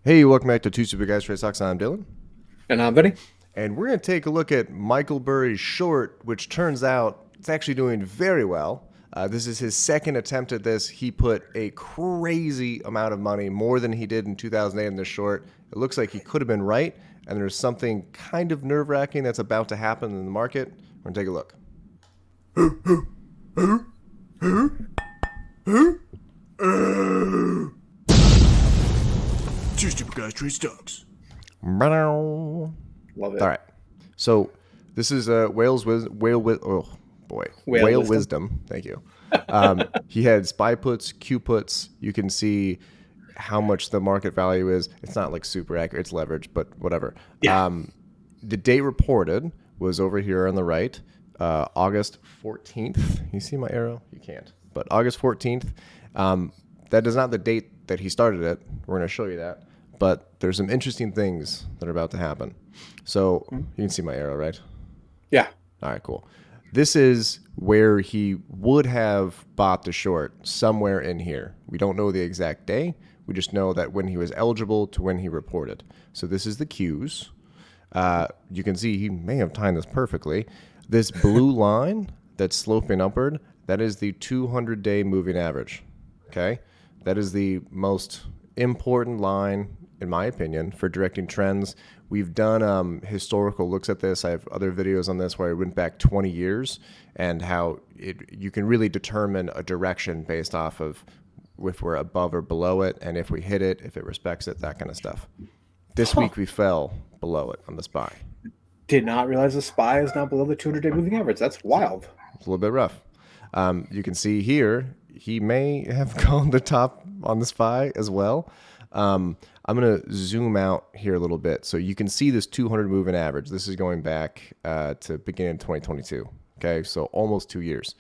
Hey, welcome back to Two Super Guys Trade Stocks. I'm Dylan. And I'm Benny. And we're going to take a look at Michael Burry's short, which turns out it's actually doing very well. This is his second attempt at this. He put a crazy amount of money, more than he did in 2008 in this short. It looks like he could have been right, and there's something kind of nerve-wracking that's about to happen in the market. We're going to take a look. Two stupid guys trade stocks. All Love it. right. So this is whale Wisdom. wisdom. Thank you. He had SPY puts, Q puts. You can see how much the market value is. It's not like super accurate. It's leveraged, but whatever. Yeah. The date reported was over here on the right, August 14th. You see my arrow? You can't. But August 14th. That is not the date that he started it. We're going to show you that. But there's some interesting things that are about to happen. So you can see my arrow, right? Yeah. All right, cool. This is where he would have bought the short, somewhere in here. We don't know the exact day. We just know that when he was eligible to when he reported. So this is the Qs. You can see he may have timed this perfectly. This blue line that's sloping upward, that is the 200-day moving average. Okay? That is the most important line, in my opinion, for directing trends. We've done historical looks at this. I have other videos on this where I went back 20 years and how you can really determine a direction based off of if we're above or below it, and if we hit it, if it respects it, that kind of stuff. This week we fell below it on the SPY. Did not realize the SPY is now below the 200-day moving average. That's wild. It's a little bit rough. You can see here, he may have gone the top on the SPY as well. I'm going to zoom out here a little bit so you can see this 200 moving average. This is going back to beginning of 2022. Okay, so almost 2 years.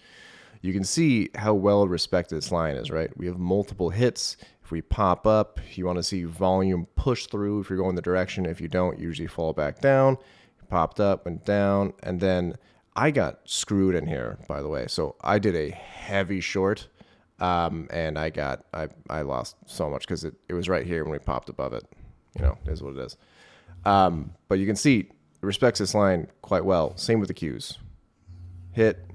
You can see how well respected this line is, right? We have multiple hits. If we pop up, you want to see volume push through if you're going the direction. If you don't, you usually fall back down. Popped up, went down, and then I got screwed in here, by the way. So I did a heavy short. And I lost so much because it was right here when we popped above it. You know, it is what it is. But you can see it respects this line quite well. Same with the Qs. Hit,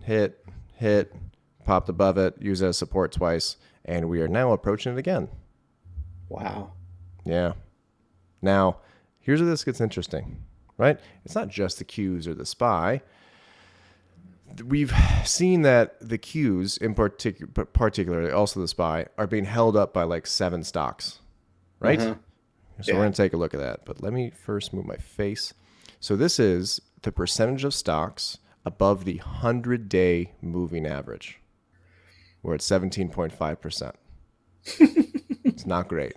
popped above it, used it as support twice, and we are now approaching it again. Wow. Yeah. Now, here's where this gets interesting, right? It's not just the Qs or the SPY. We've seen that the Qs, in particularly also the SPY, are being held up by like 7 stocks, right? So we're going to take a look at that. But let me first move my face. So this is the percentage of stocks above the 100-day moving average. We're at 17.5%. It's not great.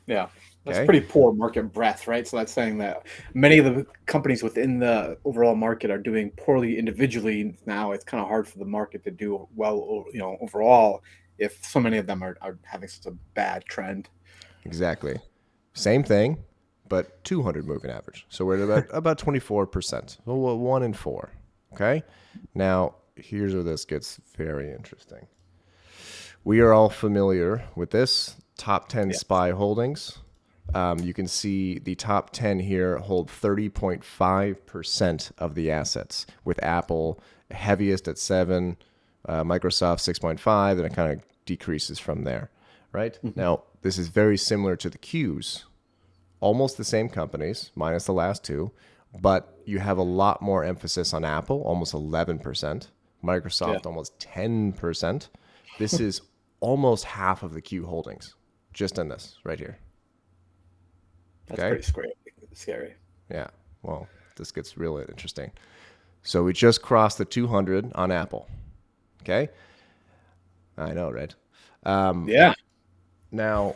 Yeah. That's Okay? pretty poor market breadth, right? So that's saying that many of the companies within the overall market are doing poorly individually. Now it's kind of hard for the market to do well, overall, if so many of them are having such a bad trend. Exactly. Same thing, but 200 moving average. So we're at about 24%. So 1 in 4. Okay? Now, here's where this gets very interesting. We are all familiar with this. Top 10 SPY holdings. You can see the top 10 here hold 30.5% of the assets, with Apple heaviest at 7, Microsoft 6.5, and it kind of decreases from there, right? Now, this is very similar to the Qs, almost the same companies, minus the last 2, but you have a lot more emphasis on Apple, almost 11%, Microsoft almost 10%. This is almost half of the Q holdings, just in this right here. That's pretty scary. Yeah. Well, this gets really interesting. So we just crossed the 200 on Apple. Okay. I know, right? Yeah. Now,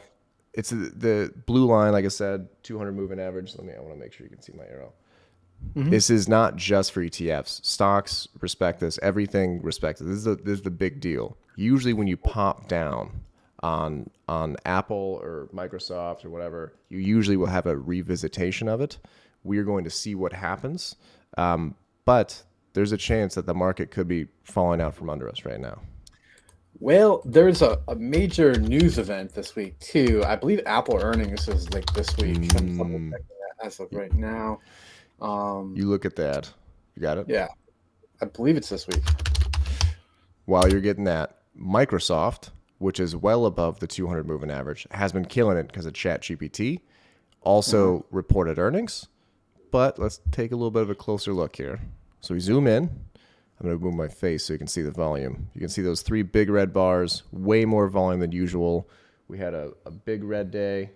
it's the blue line, like I said, 200 moving average. I want to make sure you can see my arrow. This is not just for ETFs. Stocks respect this. Everything respects it. This is the big deal. Usually when you pop down on Apple or Microsoft or whatever, you usually will have a revisitation of it. We are going to see what happens. But there's a chance that the market could be falling out from under us right now. Well, there's a major news event this week too. I believe Apple earnings is like this week. I'm double Mm, checking that as of right now. you look at that. You got it? Yeah, I believe it's this week. While you're getting that, Microsoft, which is well above the 200 moving average, has been killing it because of ChatGPT. Uh-huh. Also reported earnings, but let's take a little bit of a closer look here. So we zoom in. I'm going to move my face so you can see the volume. You can see those three big red bars, way more volume than usual. We had a big red day,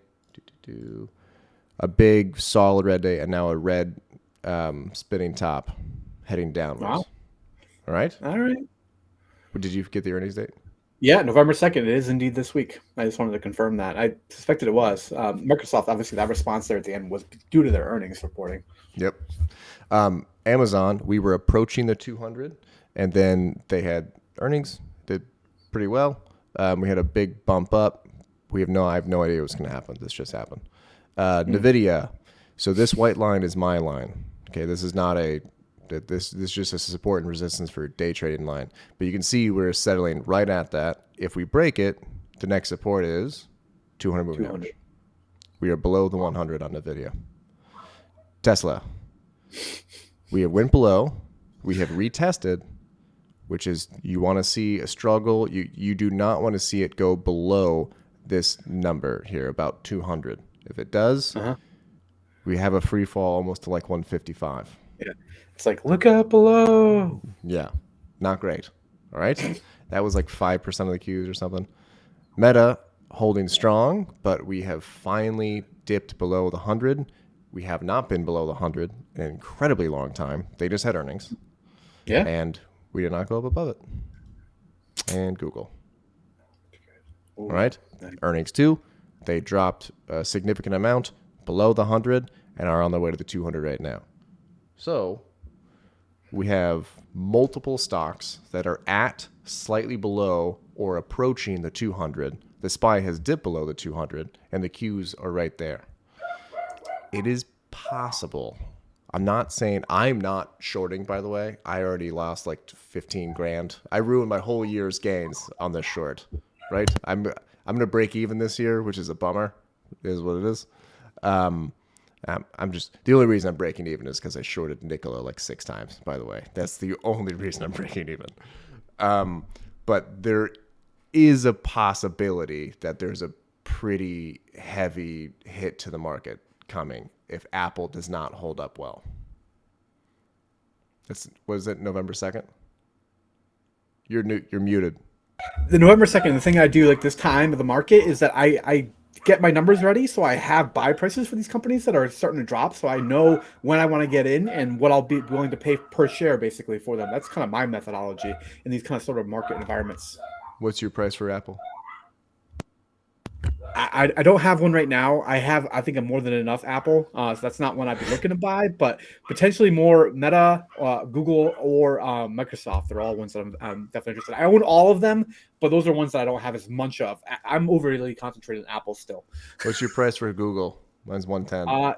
a big solid red day, and now a red spinning top heading Wow. downwards. All right. All right. Did you get the earnings date? Yeah, November 2nd. It is indeed this week. I just wanted to confirm that. I suspected it was. Microsoft, obviously, that response there at the end was due to their earnings reporting. Yep. Amazon, we were approaching the 200, and then they had earnings, did pretty well. We had a big bump up. I have no idea what's going to happen. This just happened. Nvidia. So this white line is my line. Okay, this is not a this is just a support and resistance for day trading line. But you can see we're settling right at that. If we break it, the next support is 200 moving 200. average. We are below the 100 on Nvidia. Tesla. We have went below. We have retested, which is you want to see a struggle. You do not want to see it go below this number here, about 200. If it does, Uh-huh. we have a free fall almost to like 155. Yeah. It's like, look up below. Yeah, not great. All right. That was like 5% of the Qs or something. Meta holding strong, but we have finally dipped below the 100. We have not been below the 100 in an incredibly long time. They just had earnings, Yeah. and we did not go up above it. And Google. All Ooh, right. nice. Earnings too. They dropped a significant amount below the 100 and are on their way to the 200 right now. So we have multiple stocks that are at, slightly below, or approaching the 200. The SPY has dipped below the 200, and the Qs are right there. It is possible. I'm not saying I'm not shorting, by the way. I already lost like 15 grand. I ruined my whole year's gains on this short, right? I'm going to break even this year, which is a bummer. It is what it is. I'm just the only reason I'm breaking even is because I shorted Nikola like 6 times. By the way, that's the only reason I'm breaking even. But there is a possibility that there's a pretty heavy hit to the market coming if Apple does not hold up well. Was it November 2nd? You're muted. The November 2nd, the thing I do like this time of the market is that I get my numbers ready. So I have buy prices for these companies that are starting to drop. So I know when I want to get in and what I'll be willing to pay per share basically for them. That's kind of my methodology in these kind of sort of market environments. What's your price for Apple? I don't have one right now. I think I'm more than enough Apple. So that's not one I'd be looking to buy, but potentially more Meta, Google, or Microsoft. They're all ones that I'm definitely interested in. I own all of them, but those are ones that I don't have as much of. I'm overly concentrated on Apple still. What's your price for Google? Mine's 110. Uh,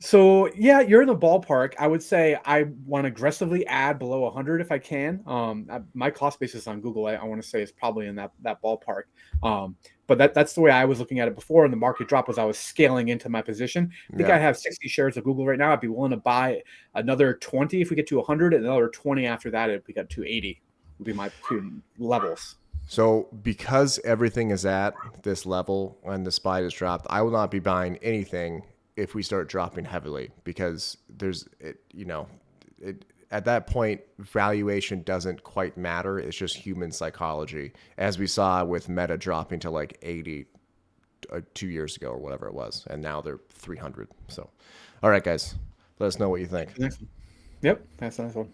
So yeah, you're in the ballpark. I would say I want to aggressively add below 100 if I can. My cost basis on Google, I want to say, is probably in that ballpark. But that's the way I was looking at it before. And the market drop was I was scaling into my position. I think Yeah. I have 60 shares of Google right now. I'd be willing to buy another 20 if we get to 100, and another 20 after that if we got to 80. Would be my two levels. So because everything is at this level and the SPY has dropped, I will not be buying anything if we start dropping heavily because at that point valuation doesn't quite matter. It's just human psychology, as we saw with Meta dropping to like 80 2 years ago or whatever it was, and now they're 300. So, all right, guys, let us know what you think. Next one. Yep, that's the next one.